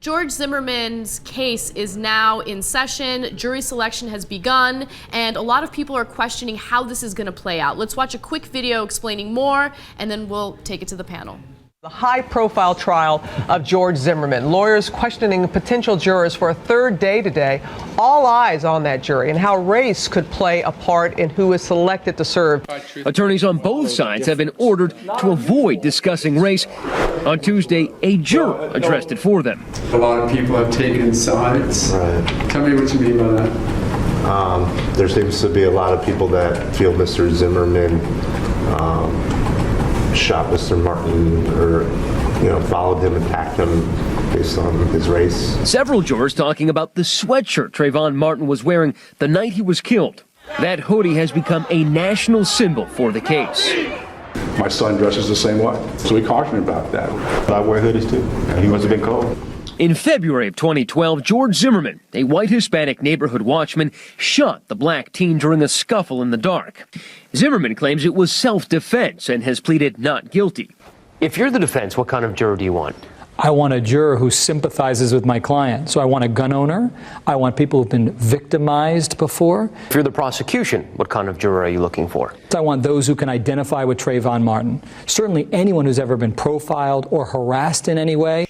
George Zimmerman's case is now in session. Jury selection has begun, and a lot of people are questioning how this is going to play out. Let's watch a quick video explaining more, and then we'll take it to the panel. The high-profile trial of George Zimmerman. Lawyers questioning potential jurors for a third day today. All eyes on that jury and how race could play a part in who is selected to serve. Attorneys on both sides have been ordered to avoid discussing race. On Tuesday, a juror addressed it for them. A lot of people have taken sides. Right. Tell me what you mean by that. There seems to be a lot of people that feel Mr. Zimmerman shot Mr. Martin, or followed him, attacked him based on his race. Several jurors talking about the sweatshirt Trayvon Martin was wearing the night he was killed. That hoodie has become a national symbol for the case. My son dresses the same way, so we caution about that. I wear hoodies too, and he must have been cold. In February of 2012, George Zimmerman, a white Hispanic neighborhood watchman, shot the black teen during a scuffle in the dark. Zimmerman claims it was self-defense and has pleaded not guilty. If you're the defense, what kind of juror do you want? I want a juror who sympathizes with my client. So I want a gun owner. I want people who've been victimized before. If you're the prosecution, what kind of juror are you looking for? I want those who can identify with Trayvon Martin. Certainly anyone who's ever been profiled or harassed in any way.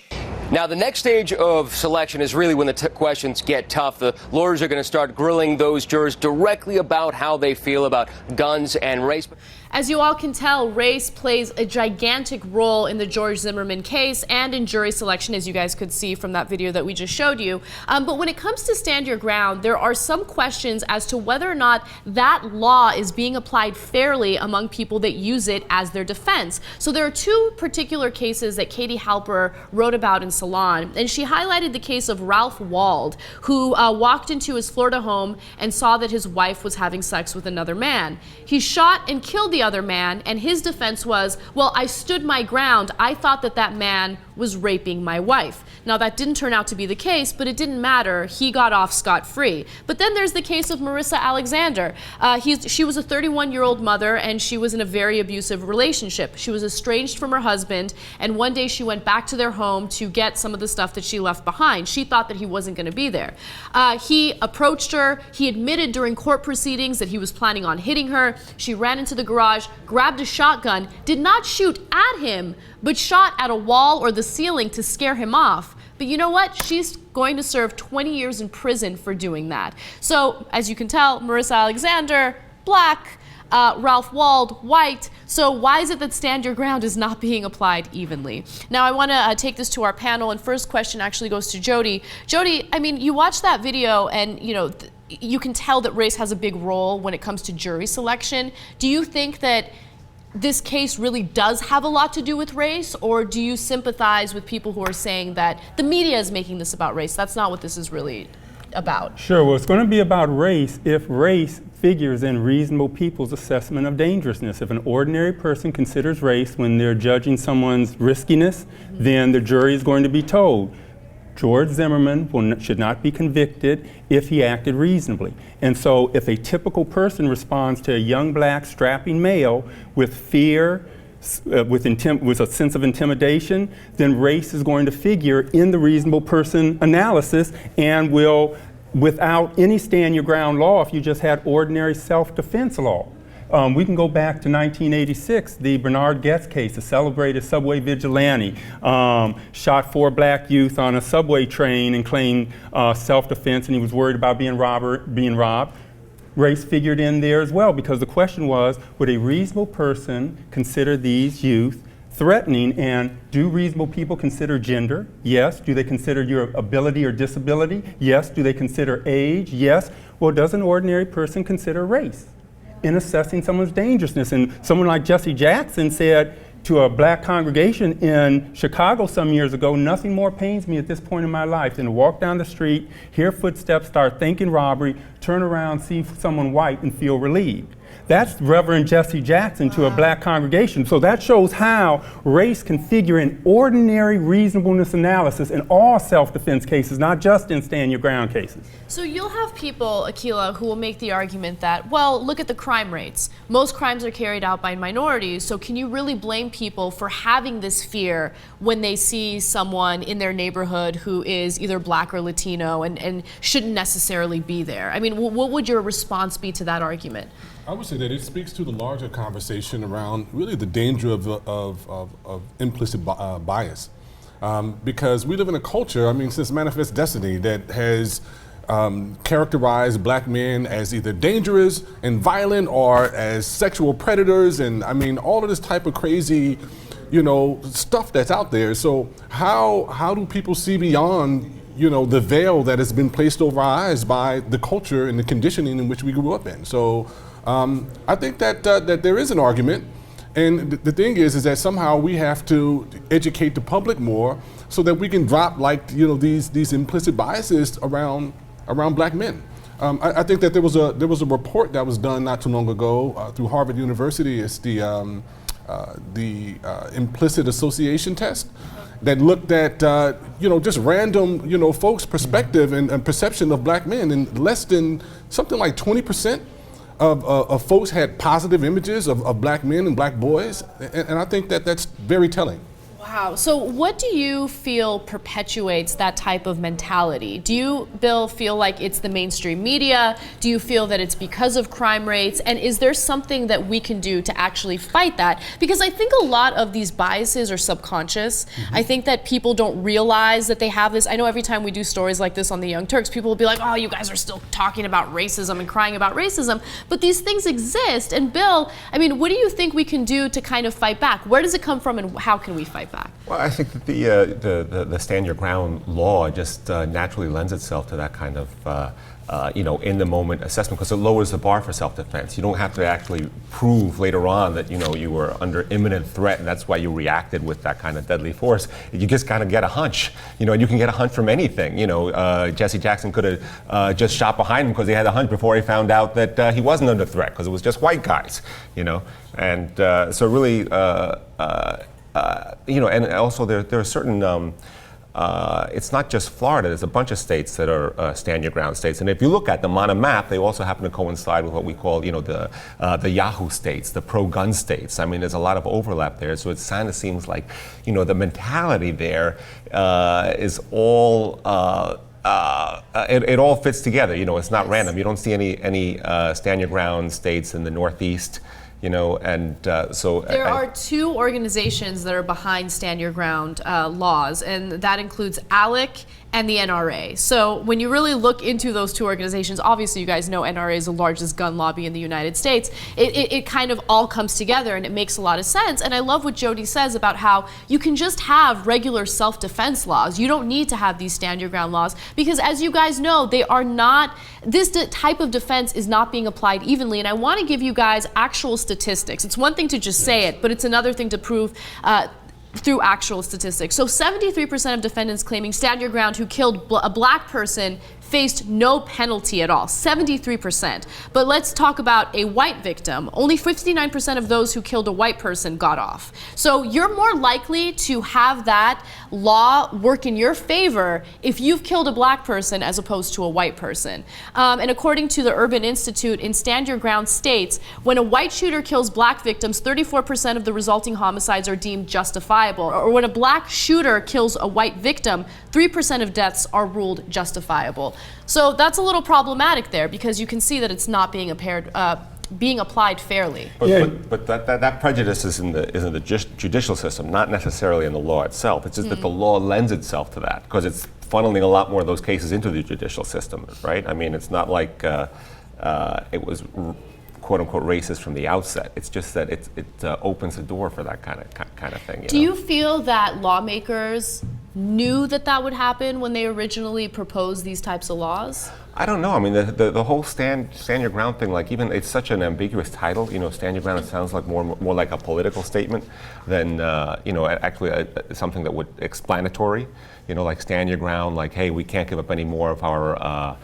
Now, the next stage of selection is really when the questions get tough. The lawyers are going to start grilling those jurors directly about how they feel about guns and race. As you all can tell, race plays a gigantic role in the George Zimmerman case and in jury selection, as you guys could see from that video that we just showed you. But when it comes to stand your ground, there are some questions as to whether or not that law is being applied fairly among people that use it as their defense. So there are two particular cases that Katie Halper wrote about in Salon, and she highlighted the case of Ralph Wald, who walked into his Florida home and saw that his wife was having sex with another man. He shot and killed the other man, and his defense was, well, I stood my ground. I thought that that man was raping my wife. Now, that didn't turn out to be the case, but it didn't matter. He got off scot-free. But then there's the case of Marissa Alexander. She was a 31-year-old mother, and she was in a very abusive relationship. She was estranged from her husband, and one day she went back to their home to get some of the stuff that she left behind. She thought that he wasn't going to be there. He approached her. He admitted during court proceedings that he was planning on hitting her. She ran into the garage, grabbed a shotgun, did not shoot at him, but shot at a wall or the ceiling to scare him off. But you know what? She's going to serve 20 years in prison for doing that. So, as you can tell, Marissa Alexander, black, Ralph Wald, white. So why is it that stand your ground is not being applied evenly? Now, I want to take this to our panel, and first question actually goes to Jody. Jody, I mean, you watched that video, and you can tell that race has a big role when it comes to jury selection. Do you think that this case really does have a lot to do with race, or do you sympathize with people who are saying that the media is making this about race? That's not what this is really about. Sure, well, it's going to be about race if race figures in reasonable people's assessment of dangerousness. If an ordinary person considers race when they're judging someone's riskiness, then the jury is going to be told, George Zimmerman should not be convicted if he acted reasonably. And so if a typical person responds to a young black strapping male with fear, with a sense of intimidation, then race is going to figure in the reasonable person analysis and will, without any stand your ground law, if you just had ordinary self-defense law. We can go back to 1986, the Bernard Goetz case, a celebrated subway vigilante, shot 4 black youth on a subway train and claimed self-defense, and he was worried about being robbed. Race figured in there as well, because the question was, would a reasonable person consider these youth threatening? And do reasonable people consider gender? Yes. Do they consider your ability or disability? Yes. Do they consider age? Yes. Well, does an ordinary person consider race in assessing someone's dangerousness? And someone like Jesse Jackson said to a black congregation in Chicago some years ago, nothing more pains me at this point in my life than to walk down the street, hear footsteps, start thinking robbery, turn around, see someone white, and feel relieved. That's Reverend Jesse Jackson to a black congregation. So that shows how race can figure in ordinary reasonableness analysis in all self-defense cases, not just in stand your ground cases. So you'll have people, Akilah, who will make the argument that, well, look at the crime rates. Most crimes are carried out by minorities, so can you really blame people for having this fear when they see someone in their neighborhood who is either black or Latino and shouldn't necessarily be there? I mean, what would your response be to that argument? I would say that it speaks to the larger conversation around really the danger of implicit bias. Because we live in a culture, I mean, since Manifest Destiny, that has characterized black men as either dangerous and violent or as sexual predators, and I mean, all of this type of crazy, you know, stuff that's out there. So how do people see beyond, you know, the veil that has been placed over our eyes by the culture and the conditioning in which we grew up in? So I think that that there is an argument, and the thing is that somehow we have to educate the public more so that we can drop, like, you know, these implicit biases around black men. I think that there was a report that was done not too long ago through Harvard University. It's the implicit association test that looked at you know, just random, you know, folks' perspective and perception of black men, and less than something like 20% of folks had positive images of black men and black boys, and I think that that's very telling. Wow. So what do you feel perpetuates that type of mentality? Do you, Bill, feel like it's the mainstream media? Do you feel that it's because of crime rates? And is there something that we can do to actually fight that? Because I think a lot of these biases are subconscious. I think that people don't realize that they have this. I know every time we do stories like this on the Young Turks, people will be like, oh, you guys are still talking about racism and crying about racism. But these things exist. And Bill, I mean, what do you think we can do to kind of fight back? Where does it come from, and how can we fight back? Well, I think that the stand your ground law just naturally lends itself to that kind of you know, in the moment assessment, because it lowers the bar for self-defense. You don't have to actually prove later on that, you know, you were under imminent threat and that's why you reacted with that kind of deadly force. You just kind of get a hunch, you know, and you can get a hunch from anything. You know, Jesse Jackson could have just shot behind him because he had a hunch before he found out that he wasn't under threat, because it was just white guys, you know, and so really. You know, and also there are certain, it's not just Florida, there's a bunch of states that are stand your ground states. And if you look at them on a map, they also happen to coincide with what we call, you know, the Yahoo states, the pro-gun states. I mean, there's a lot of overlap there. So it kind of seems like, you know, the mentality there is all, it all fits together. You know, it's not random. You don't see any stand your ground states in the Northeast. You know, and so there are two organizations that are behind Stand Your Ground laws, and that includes ALEC and the NRA. So when you really look into those two organizations, obviously you guys know NRA is the largest gun lobby in the United States. It kind of all comes together, and it makes a lot of sense. And I love what Jody says about how you can just have regular self-defense laws. You don't need to have these Stand Your Ground laws, because as you guys know, they are not, this type of defense is not being applied evenly. And I want to give you guys actual statistics. It's one thing to just say it, but it's another thing to prove through actual statistics. So 73% of defendants claiming stand your ground who killed a black person faced no penalty at all, 73%. But let's talk about a white victim. Only 59% of those who killed a white person got off. So you're more likely to have that law work in your favor if you've killed a black person as opposed to a white person. And according to the Urban Institute, in Stand Your Ground states, when a white shooter kills black victims, 34% of the resulting homicides are deemed justifiable. Or when a black shooter kills a white victim, 3% of deaths are ruled justifiable. So that's a little problematic there, because you can see that it's not being applied fairly. But that prejudice is in the judicial system, not necessarily in the law itself. It's just that the law lends itself to that, because it's funneling a lot more of those cases into the judicial system, right? I mean, it's not like it was quote unquote racist from the outset. It's just that it opens the door for that kind of thing. Do you feel that lawmakers knew that that would happen when they originally proposed these types of laws? I don't know. I mean, the whole stand your ground thing, like even it's such an ambiguous title. You know, stand your ground. It sounds like more like a political statement than you know, actually something that would explanatory. You know, like stand your ground. Like, hey, we can't give up any more of our.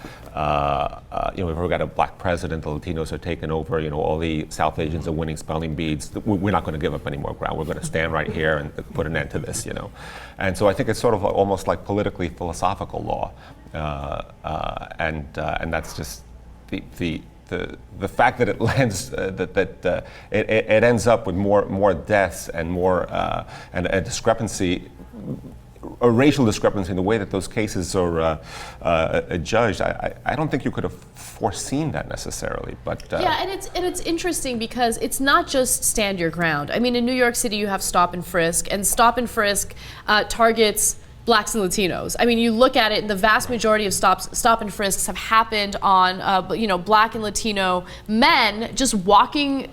You know, we've got a black president. The Latinos are taking over. You know, all the South Asians are winning spelling bees. We're not going to give up any more ground. We're going to stand right here and put an end to this. You know, and so I think it's sort of almost like politically philosophical law. And that's just the fact that it lands it ends up with more deaths and more and a discrepancy, a racial discrepancy in the way that those cases are judged. I don't think you could have foreseen that necessarily, but yeah, and it's interesting because it's not just stand your ground. I mean, in New York City, you have stop and frisk, and stop and frisk targets Blacks and Latinos. I mean, you look at it, and the vast majority of stop and frisks have happened on, you know, Black and Latino men just walking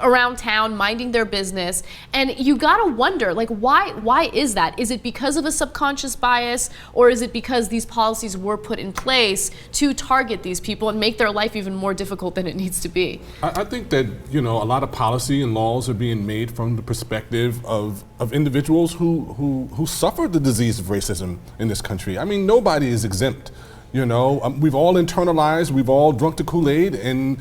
around town, minding their business. And you gotta wonder, like, why is that? Is it because of a subconscious bias, or is it because these policies were put in place to target these people and make their life even more difficult than it needs to be? I think that, you know, a lot of policy and laws are being made from the perspective of individuals who suffer the disease of racism in this country. I mean, nobody is exempt. You know, we've all internalized, we've all drunk the Kool-Aid, and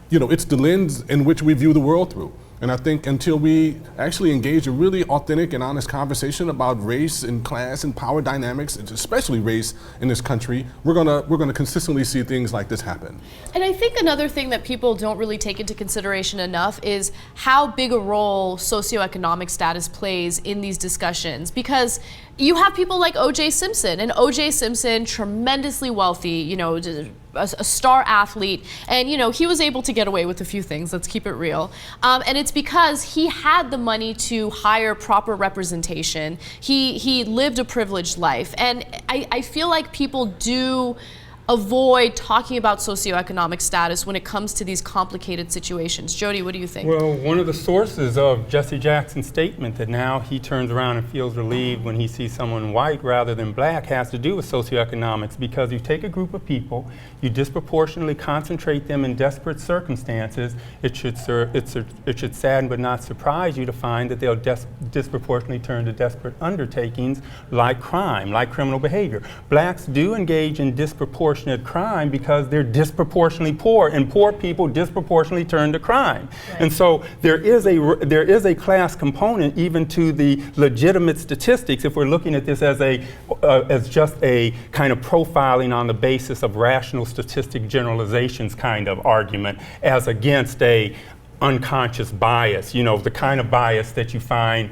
you know, it's the lens in which we view the world through. And I think until we actually engage a really authentic and honest conversation about race and class and power dynamics, especially race in this country, we're gonna consistently see things like this happen. And I think another thing that people don't really take into consideration enough is how big a role socioeconomic status plays in these discussions. Because you have people like O.J. Simpson, and O.J. Simpson, tremendously wealthy, you know, a star athlete, and you know, he was able to get away with a few things, let's keep it real. And it's because he had the money to hire proper representation. He lived a privileged life. And I feel like people do avoid talking about socioeconomic status when it comes to these complicated situations. Jody, what do you think? Well, one of the sources of Jesse Jackson's statement that now he turns around and feels relieved when he sees someone white rather than black has to do with socioeconomics, because you take a group of people, you disproportionately concentrate them in desperate circumstances, it should sadden but not surprise you to find that they'll disproportionately turn to desperate undertakings like crime, like criminal behavior. Blacks do engage in disproportionate crime because they're disproportionately poor, and poor people disproportionately turn to crime. Right. And so there is a class component even to the legitimate statistics if we're looking at this as just a kind of profiling on the basis of rational statistic generalizations kind of argument, as against a unconscious bias, you know, the kind of bias that you find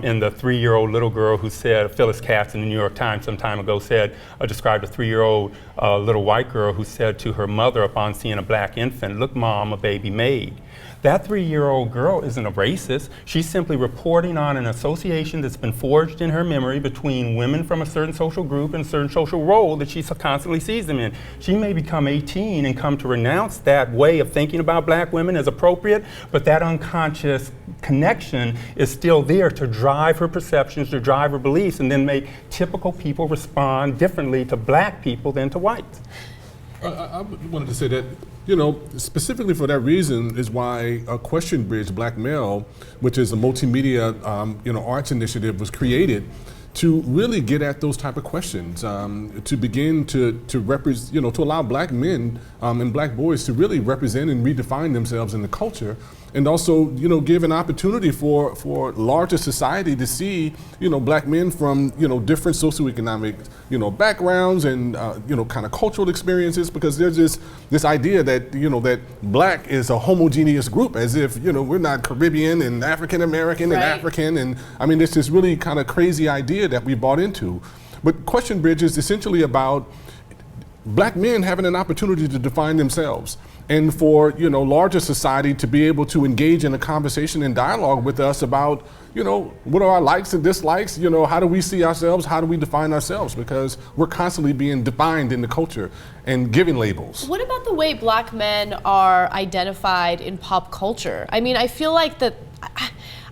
in the 3-year-old little girl who said, Phyllis Katz in the New York Times some time ago described a 3-year-old little white girl who said to her mother upon seeing a black infant, "Look, Mom, a baby made." That 3-year-old girl isn't a racist. She's simply reporting on an association that's been forged in her memory between women from a certain social group and a certain social role that she constantly sees them in. She may become 18 and come to renounce that way of thinking about black women as appropriate, but that unconscious connection is still there to drive her perceptions, to drive her beliefs, and then make typical people respond differently to black people than to whites. I wanted to say that, you know, specifically for that reason is why Question Bridge Black Male, which is a multimedia, you know, arts initiative, was created to really get at those type of questions, to begin to represent, you know, to allow black men and black boys to really represent and redefine themselves in the culture, and also, you know, give an opportunity for larger society to see, you know, black men from, you know, different socioeconomic, you know, backgrounds and, you know, kind of cultural experiences, because there's this idea that, you know, that black is a homogeneous group, as if, you know, we're not Caribbean and African American and African, and I mean, it's this really kind of crazy idea that we bought into. But Question Bridge is essentially about black men having an opportunity to define themselves, and for, you know, larger society to be able to engage in a conversation and dialogue with us about, you know, what are our likes and dislikes, you know, how do we see ourselves, how do we define ourselves, because we're constantly being defined in the culture and given labels. What about the way black men are identified in pop culture? I mean, I feel like that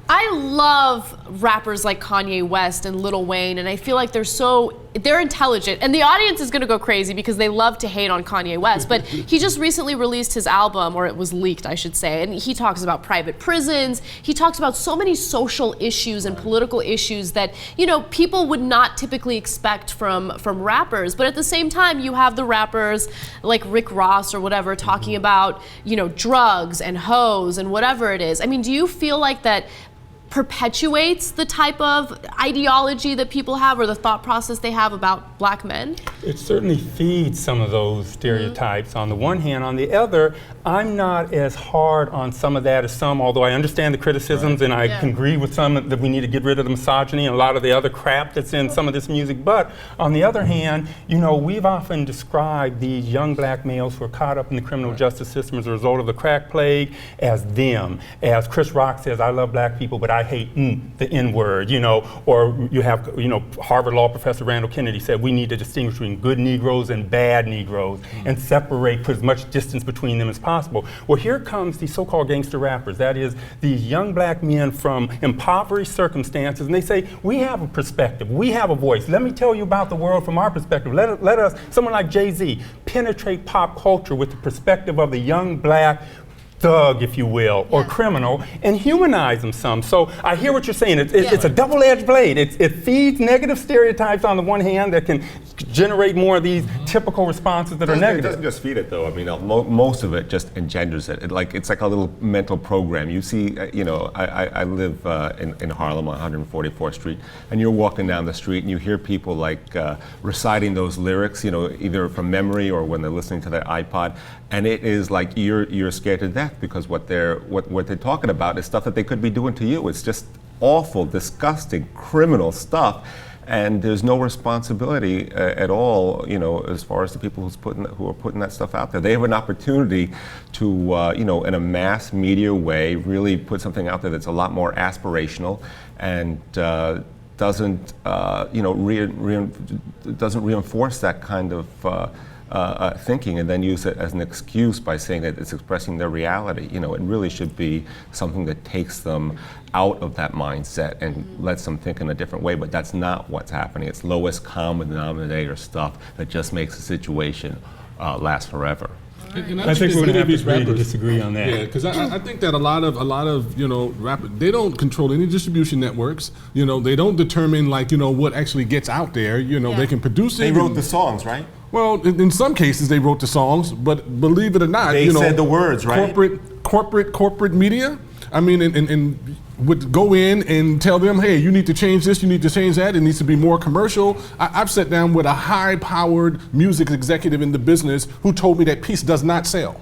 I love rappers like Kanye West and Lil Wayne, and I feel like they're intelligent, and the audience is gonna go crazy because they love to hate on Kanye West, but he just recently released his album, or it was leaked, I should say, and he talks about private prisons. He talks about so many social issues and political issues that, you know, people would not typically expect from rappers, but at the same time, you have the rappers like Rick Ross or whatever talking about, you know, drugs and hoes and whatever it is. I mean, do you feel like that perpetuates the type of ideology that people have or the thought process they have about black men? It certainly feeds some of those stereotypes on the one hand. On the other, I'm not as hard on some of that as some, although I understand the criticisms and I can agree with some that we need to get rid of the misogyny and a lot of the other crap that's in some of this music. But on the other hand, you know, we've often described these young black males who are caught up in the criminal justice system as a result of the crack plague as them. As Chris Rock says, I love black people, but I hate the N-word, you know, or you have, you know, Harvard Law professor Randall Kennedy said we need to distinguish between good Negroes and bad Negroes and separate, put as much distance between them as possible. Well, here comes these so-called gangster rappers, that is, these young black men from impoverished circumstances, and they say, we have a perspective, we have a voice. Let me tell you about the world from our perspective. Let us, someone like Jay-Z, penetrate pop culture with the perspective of the young black thug, if you will, or criminal, and humanize them some. So I hear what you're saying. It's a double-edged blade. It feeds negative stereotypes on the one hand that can generate more of these typical responses that are negative. It doesn't just feed it, though. I mean, most of it just engenders it. It's like a little mental program. You see, you know, I live in Harlem on 144th Street, and you're walking down the street and you hear people like reciting those lyrics, you know, either from memory or when they're listening to their iPod, and it is like you're scared to death because what they're talking about is stuff that they could be doing to you. It's just awful, disgusting, criminal stuff. And there's no responsibility at all, you know, as far as the people who are putting that stuff out there. They have an opportunity to, you know, in a mass media way, really put something out there that's a lot more aspirational and doesn't, you know, doesn't reinforce that kind of thinking and then use it as an excuse by saying that it's expressing their reality. You know, it really should be something that takes them out of that mindset and lets them think in a different way, but that's not what's happening. It's lowest common denominator stuff that just makes the situation last forever. And I think we're going to have to agree to disagree on that. Yeah, because I think that a lot of you know rappers, they don't control any distribution networks. You know, they don't determine like, you know, what actually gets out there. You know, they can produce it. They wrote the songs, right? Well, in some cases they wrote the songs, but believe it or not, they said the words, right? Corporate media. I mean, and would go in and tell them, hey, you need to change this, you need to change that, it needs to be more commercial. I've sat down with a high-powered music executive in the business who told me that piece does not sell.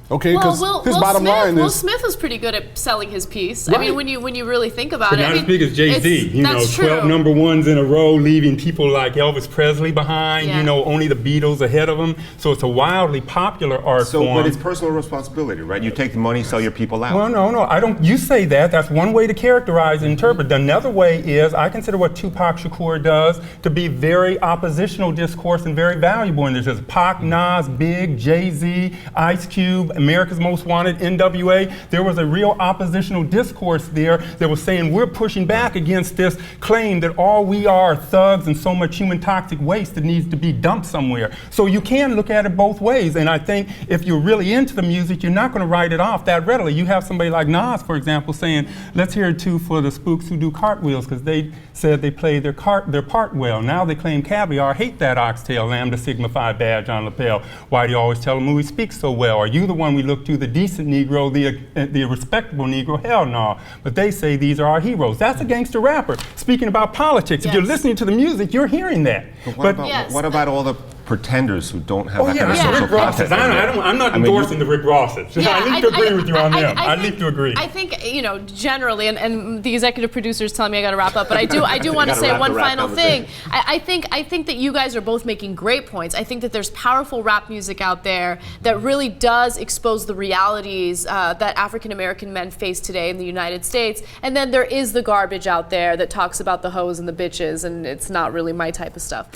Okay, because his bottom line is Will Smith was pretty good at selling his piece. Right. I mean, when you really think about but it, not I mean, as big as Jay-Z. You know, 12 true. number ones in a row, leaving people like Elvis Presley behind. Yeah. You know, only the Beatles ahead of him. So it's a wildly popular art form. But it's personal responsibility, right? You take the money, sell your people out. Well, no, I don't. You say that. That's one way to characterize and interpret. Another way is I consider what Tupac Shakur does to be very oppositional discourse and very valuable. And there's Pac, Nas, Big, Jay-Z, Ice Cube, America's Most Wanted, NWA. There was a real oppositional discourse there that was saying we're pushing back against this claim that all we are thugs and so much human toxic waste that needs to be dumped somewhere. So you can look at it both ways. And I think if you're really into the music, you're not going to write it off that readily. You have somebody like Nas, for example, saying, let's hear it too for the spooks who do cartwheels, because they said they played their part well. Now they claim caviar, hate that oxtail, lambda sigma phi badge on lapel. Why do you always tell them who he speaks so well? Are you the one we look to, the decent Negro, the respectable Negro? Hell no. But they say these are our heroes. That's a gangster rapper. Speaking about politics, if you're listening to the music, you're hearing that. But what about all the pretenders who don't have that kind of social context? I'm not endorsing the Rick Rosses. Yeah, I need to agree with you on them. I need to agree. I think, you know, generally, and the executive producer's telling me I got to wrap up, but I do want to say one final thing. I think that you guys are both making great points. I think that there's powerful rap music out there that really does expose the realities that African American men face today in the United States. And then there is the garbage out there that talks about the hoes and the bitches, and it's not really my type of stuff.